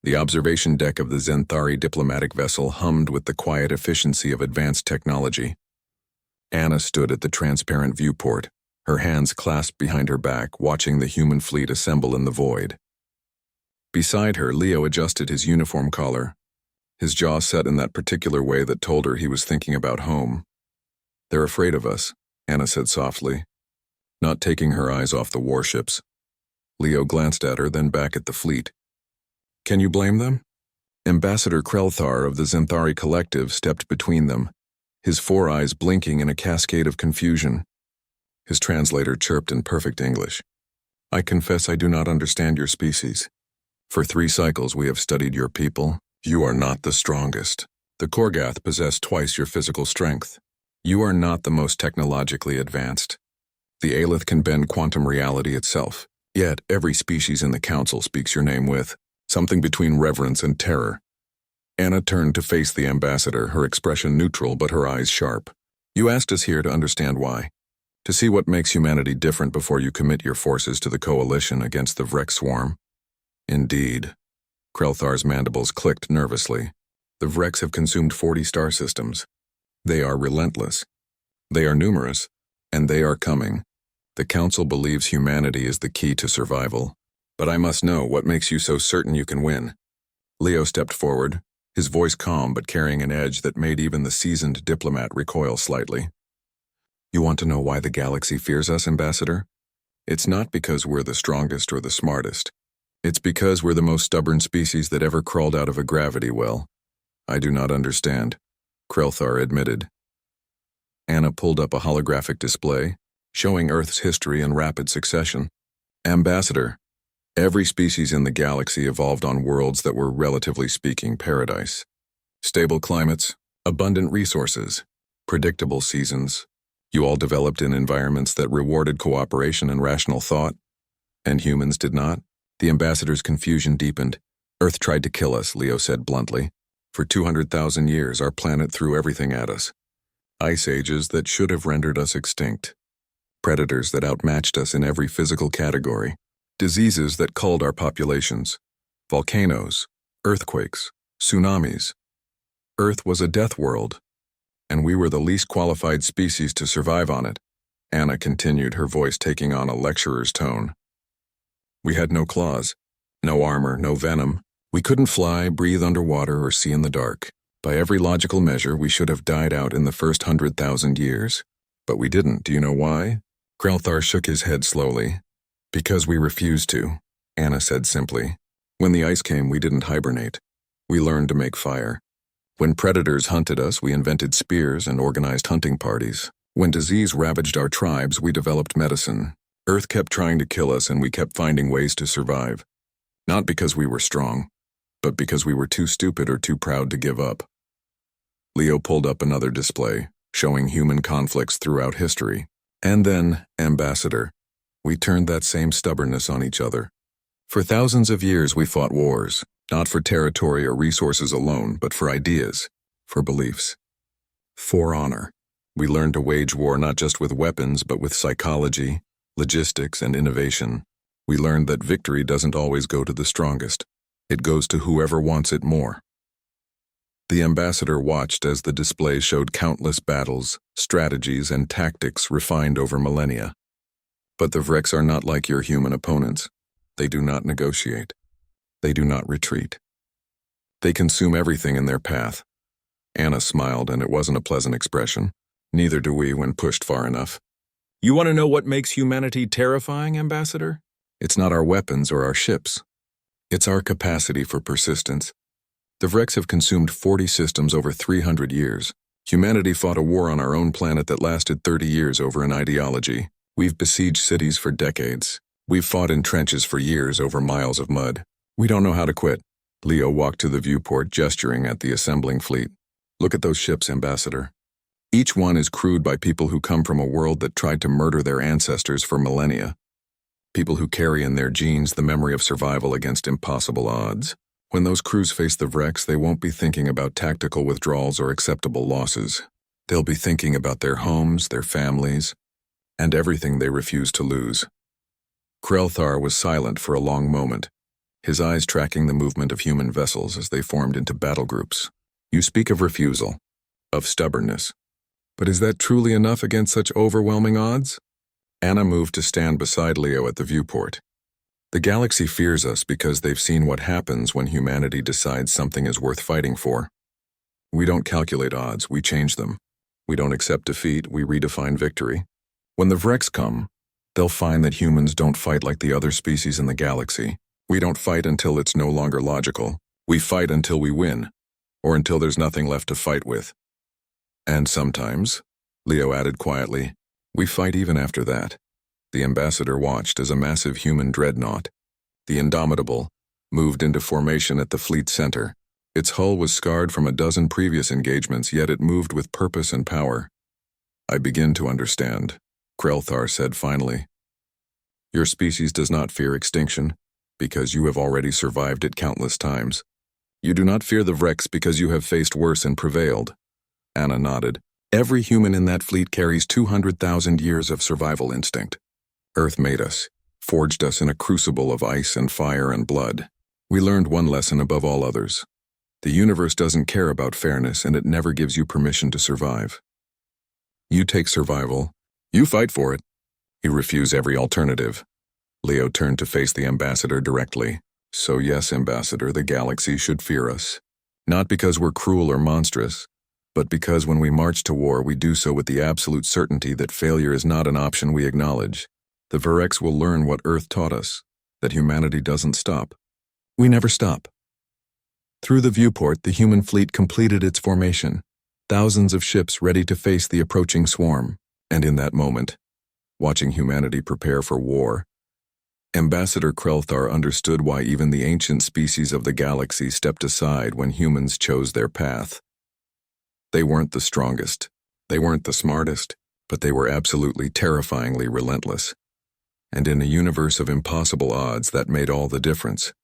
The observation deck of the Zenthari diplomatic vessel hummed with the quiet efficiency of advanced technology. Anna stood at the transparent viewport, her hands clasped behind her back, watching the human fleet assemble in the void. Beside her, Leo adjusted his uniform collar, his jaw set in that particular way that told her he was thinking about home. "They're afraid of us," Anna said softly, not taking her eyes off the warships. Leo glanced at her, then back at the fleet. "Can you blame them?" Ambassador Krelthar of the Zenthari Collective stepped between them, his four eyes blinking in a cascade of confusion. His translator chirped in perfect English. "I confess I do not understand your species. For 3 cycles we have studied your people. You are not the strongest. The Korgath possess twice your physical strength. You are not the most technologically advanced. The Aelith can bend quantum reality itself. Yet every species in the Council speaks your name with something between reverence and terror." Anna turned to face the ambassador, her expression neutral but her eyes sharp. "You asked us here to understand why. To see what makes humanity different before you commit your forces to the coalition against the Vrek swarm." "Indeed." Krelthar's mandibles clicked nervously. "The Vreks have consumed 40 star systems. They are relentless. They are numerous, and they are coming. The Council believes humanity is the key to survival. But I must know, what makes you so certain you can win?" Leo stepped forward, his voice calm but carrying an edge that made even the seasoned diplomat recoil slightly. "You want to know why the galaxy fears us, Ambassador? It's not because we're the strongest or the smartest. It's because we're the most stubborn species that ever crawled out of a gravity well." "I do not understand," Krelthar admitted. Anna pulled up a holographic display, showing Earth's history in rapid succession. "Ambassador, every species in the galaxy evolved on worlds that were, relatively speaking, paradise. Stable climates, abundant resources, predictable seasons. You all developed in environments that rewarded cooperation and rational thought, and humans did not." The ambassador's confusion deepened. "Earth tried to kill us," Leo said bluntly. "For 200,000 years, our planet threw everything at us. Ice ages that should have rendered us extinct. Predators that outmatched us in every physical category. Diseases that culled our populations. Volcanoes, earthquakes, tsunamis. Earth was a death world, and we were the least qualified species to survive on it." Anna continued, her voice taking on a lecturer's tone. "We had no claws, no armor, no venom. We couldn't fly, breathe underwater, or see in the dark. By every logical measure, we should have died out in the first 100,000 years. But we didn't. Do you know why?" Krelthar shook his head slowly. "Because we refused to," Anna said simply. "When the ice came, we didn't hibernate. We learned to make fire. When predators hunted us, we invented spears and organized hunting parties. When disease ravaged our tribes, we developed medicine. Earth kept trying to kill us, and we kept finding ways to survive. Not because we were strong, but because we were too stupid or too proud to give up." Leo pulled up another display, showing human conflicts throughout history. "And then, Ambassador, we turned that same stubbornness on each other. For thousands of years we fought wars, not for territory or resources alone, but for ideas, for beliefs, for honor. We learned to wage war not just with weapons, but with psychology, logistics, and innovation. We learned that victory doesn't always go to the strongest. It goes to whoever wants it more." The ambassador watched as the display showed countless battles, strategies, and tactics refined over millennia. "But the Vreks are not like your human opponents. They do not negotiate. They do not retreat. They consume everything in their path." Anna smiled, and it wasn't a pleasant expression. "Neither do we when pushed far enough." "You want to know what makes humanity terrifying, Ambassador? It's not our weapons or our ships. It's our capacity for persistence. The Vreks have consumed 40 systems over 300 years. Humanity fought a war on our own planet that lasted 30 years over an ideology. We've besieged cities for decades. We've fought in trenches for years over miles of mud. We don't know how to quit." Leo walked to the viewport, gesturing at the assembling fleet. "Look at those ships, Ambassador. Each one is crewed by people who come from a world that tried to murder their ancestors for millennia. People who carry in their genes the memory of survival against impossible odds. When those crews face the Vreks, they won't be thinking about tactical withdrawals or acceptable losses. They'll be thinking about their homes, their families, and everything they refuse to lose." Krelthar was silent for a long moment, his eyes tracking the movement of human vessels as they formed into battle groups. You speak of refusal, of stubbornness. But is that truly enough against such overwhelming odds? Anna moved to stand beside Leo at the viewport. The galaxy fears us because they've seen what happens when humanity decides something is worth fighting for. We don't calculate odds, we change them. We don't accept defeat, we redefine victory. When the Vrex come, they'll find that humans don't fight like the other species in the galaxy. We don't fight until it's no longer logical. We fight until we win, or until there's nothing left to fight with. And sometimes, Leo added quietly, we fight even after that. The ambassador watched as a massive human dreadnought, the Indomitable, moved into formation at the fleet center. Its hull was scarred from a dozen previous engagements, yet it moved with purpose and power. I begin to understand, Krelthar said finally. Your species does not fear extinction, because you have already survived it countless times. You do not fear the Vrex because you have faced worse and prevailed. Anna nodded. Every human in that fleet carries 200,000 years of survival instinct. Earth made us, forged us in a crucible of ice and fire and blood. We learned one lesson above all others. The universe doesn't care about fairness, and it never gives you permission to survive. You take survival. You fight for it. You refuse every alternative. Leo turned to face the ambassador directly. So yes, ambassador, the galaxy should fear us. Not because we're cruel or monstrous, but because when we march to war, we do so with the absolute certainty that failure is not an option we acknowledge. The Vrex will learn what Earth taught us, that humanity doesn't stop. We never stop. Through the viewport, the human fleet completed its formation, thousands of ships ready to face the approaching swarm, and in that moment, watching humanity prepare for war, Ambassador Krelthar understood why even the ancient species of the galaxy stepped aside when humans chose their path. They weren't the strongest, they weren't the smartest, but they were absolutely terrifyingly relentless. And in a universe of impossible odds, that made all the difference.